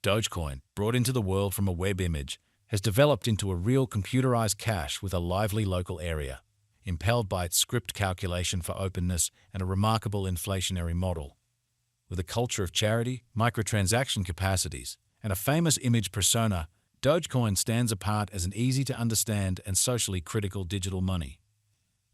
Dogecoin, brought into the world from a web image, has developed into a real computerized cash with a lively local area, impelled by its script calculation for openness and a remarkable inflationary model. With a culture of charity, microtransaction capacities, and a famous image persona, Dogecoin stands apart as an easy-to-understand and socially critical digital money.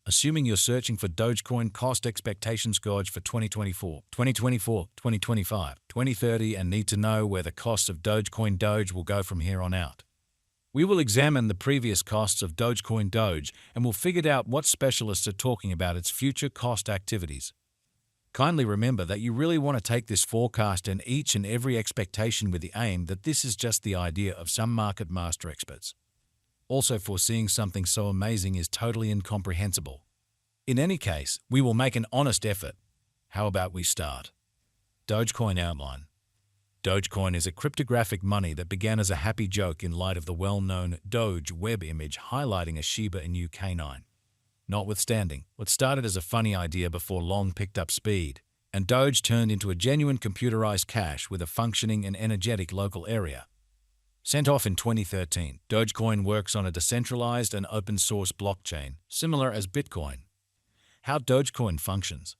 Assuming you're searching for Dogecoin cost expectations gauge for 2024, 2025, 2030 and need to know where the costs of Dogecoin Doge will go from here on out. We will examine the previous costs of Dogecoin Doge and will figure out what specialists are talking about its future cost activities. Kindly remember that you really want to take this forecast and each and every expectation with the aim that this is just the idea of some market master experts. Also, foreseeing something so amazing is totally incomprehensible. In any case, we will make an honest effort. How about we start? Dogecoin outline. Dogecoin is a cryptographic money that began as a happy joke in light of the well-known Doge web image highlighting a Shiba Inu canine. Notwithstanding, what started as a funny idea before long picked up speed, and Doge turned into a genuine computerized cash with a functioning and energetic local area. Sent off in 2013, Dogecoin works on a decentralized and open-source blockchain, similar as Bitcoin. How Dogecoin functions.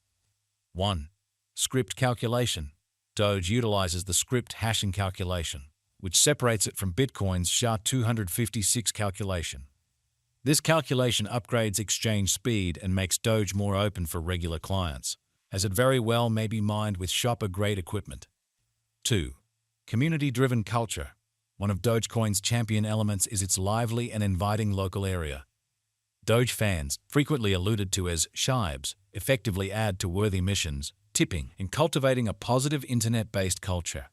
1. Script calculation. Doge utilizes the script hashing calculation, which separates it from Bitcoin's SHA-256 calculation. This calculation upgrades exchange speed and makes Doge more open for regular clients, as it very well may be mined with shopper-grade equipment. 2. Community-driven culture. One of Dogecoin's champion elements is its lively and inviting local area. Doge fans, frequently alluded to as shibes, effectively add to worthy missions, tipping, and cultivating a positive internet-based culture.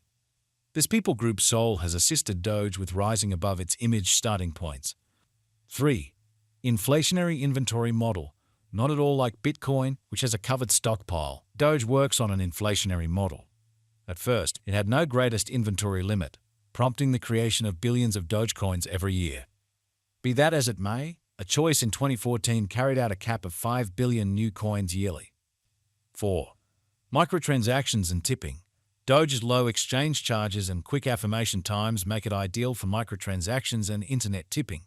This people group's soul has assisted Doge with rising above its image starting points. 3. Inflationary inventory model. Not at all like Bitcoin, which has a covered stockpile. Doge works on an inflationary model. At first, it had no greatest inventory limit, prompting the creation of billions of Dogecoins every year. Be that as it may, a choice in 2014 carried out a cap of 5 billion new coins yearly. 4. Microtransactions and tipping. Doge's low exchange charges and quick affirmation times make it ideal for microtransactions and internet tipping.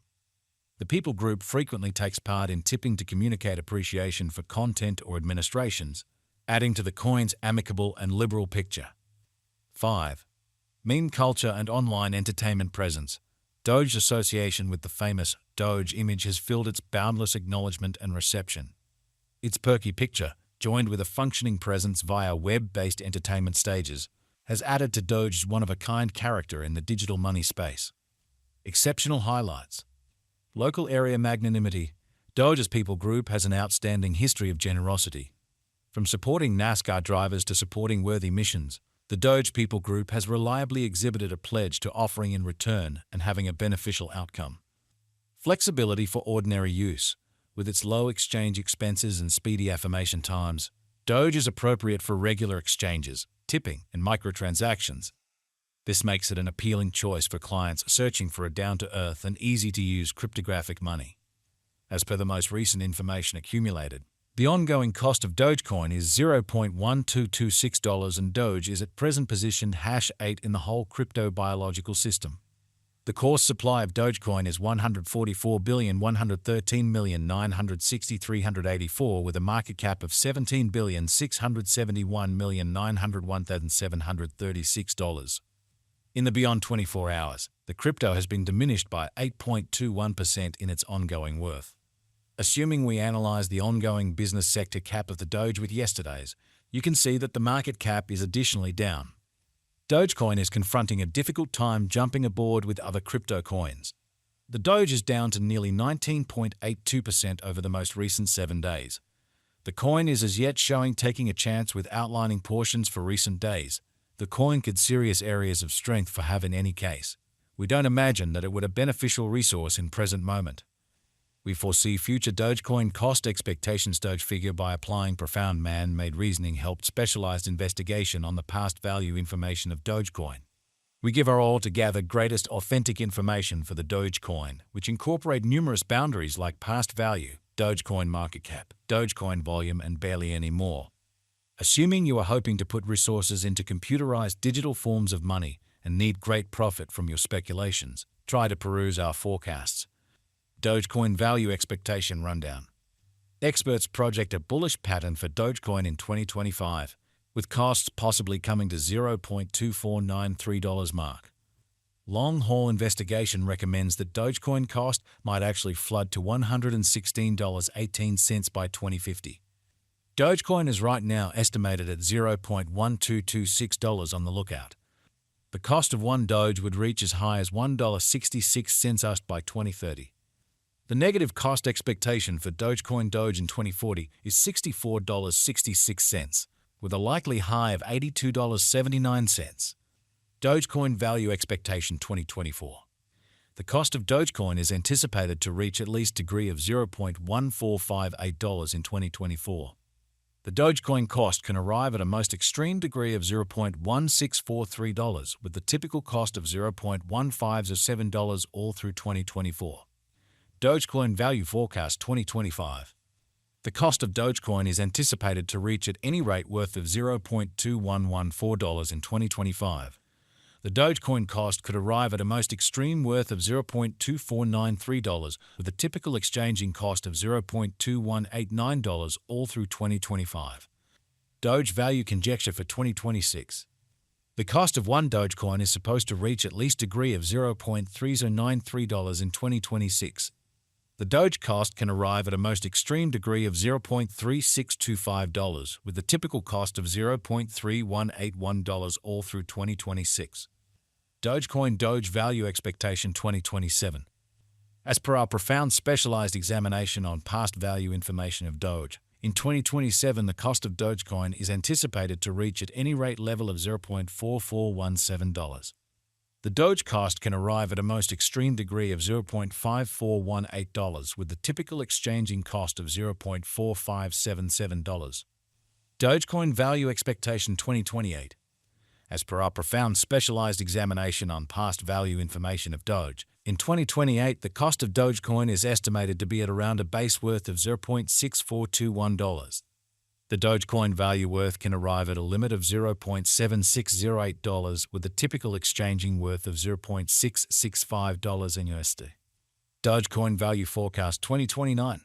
The people group frequently takes part in tipping to communicate appreciation for content or administrations, adding to the coin's amicable and liberal picture. 5. Meme culture and online entertainment presence. Doge's association with the famous Doge image has filled its boundless acknowledgement and reception. Its perky picture, joined with a functioning presence via web-based entertainment stages, has added to Doge's one-of-a-kind character in the digital money space. Exceptional highlights. Local area magnanimity. Doge's people group has an outstanding history of generosity. From supporting NASCAR drivers to supporting worthy missions, the Doge people group has reliably exhibited a pledge to offering in return and having a beneficial outcome. Flexibility for ordinary use. With its low exchange expenses and speedy affirmation times, Doge is appropriate for regular exchanges, tipping, and microtransactions. This makes it an appealing choice for clients searching for a down-to-earth and easy-to-use cryptographic money. As per the most recent information accumulated, the ongoing cost of Dogecoin is $0.1226 and Doge is at present positioned #8 in the whole crypto-biological system. The course supply of Dogecoin is 144,113,960,384 with a market cap of $17,671,901,736. In the beyond 24 hours, the crypto has been diminished by 8.21% in its ongoing worth. Assuming we analyze the ongoing business sector cap of the Doge with yesterday's, you can see that the market cap is additionally down. Dogecoin is confronting a difficult time jumping aboard with other crypto coins. The Doge is down to nearly 19.82% over the most recent 7 days. The coin is as yet showing taking a chance with outlining portions for recent days. The coin could serious areas of strength for have in any case. We don't imagine that it would a beneficial resource in present moment. We foresee future Dogecoin cost expectations. Doge figure by applying profound man-made reasoning helped specialized investigation on the past value information of Dogecoin. We give our all to gather greatest authentic information for the Dogecoin, which incorporate numerous boundaries like past value, Dogecoin market cap, Dogecoin volume, and barely any more. Assuming you are hoping to put resources into computerized digital forms of money, and need great profit from your speculations, try to peruse our forecasts. Dogecoin Value Expectation Rundown. Experts project a bullish pattern for Dogecoin in 2025, with costs possibly coming to $0.2493 mark. Long-haul investigation recommends that Dogecoin cost might actually flood to $116.18 by 2050. Dogecoin is right now estimated at $0.1226 on the lookout. The cost of one Doge would reach as high as $1.66 by 2030. The negative cost expectation for Dogecoin Doge in 2040 is $64.66, with a likely high of $82.79. Dogecoin Value Expectation 2024. The cost of Dogecoin is anticipated to reach at least degree of $0.1458 in 2024. The Dogecoin cost can arrive at a most extreme degree of $0.1643, with the typical cost of $0.1507 all through 2024. Dogecoin Value Forecast 2025. The cost of Dogecoin is anticipated to reach at any rate worth of $0.2114 in 2025. The Dogecoin cost could arrive at a most extreme worth of $0.2493, with a typical exchanging cost of $0.2189 all through 2025. Doge Value Conjecture for 2026. The cost of one Dogecoin is supposed to reach at least degree of $0.3093 in 2026. The Doge cost can arrive at a most extreme degree of $0.3625, with the typical cost of $0.3181 all through 2026. Dogecoin Doge Value Expectation 2027. As per our profound specialized examination on past value information of Doge, in 2027 the cost of Dogecoin is anticipated to reach at any rate level of $0.4417. The Doge cost can arrive at a most extreme degree of $0.5418, with the typical exchanging cost of $0.4577. Dogecoin Value Expectation 2028. As per our profound specialized examination on past value information of Doge, in 2028 the cost of Dogecoin is estimated to be at around a base worth of $0.6421. The Dogecoin value worth can arrive at a limit of $0.7608, with the typical exchanging worth of $0.665 in USD. Dogecoin Value Forecast 2029.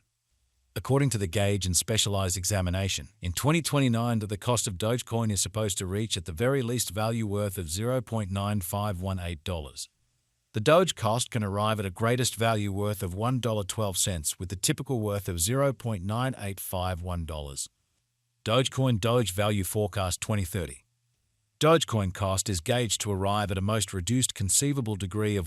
According to the gauge and specialized examination, in 2029 the cost of Dogecoin is supposed to reach at the very least value worth of $0.9518. The Doge cost can arrive at a greatest value worth of $1.12, with the typical worth of $0.9851. Dogecoin Doge Value Forecast 2030. Dogecoin cost is gauged to arrive at a most reduced conceivable degree of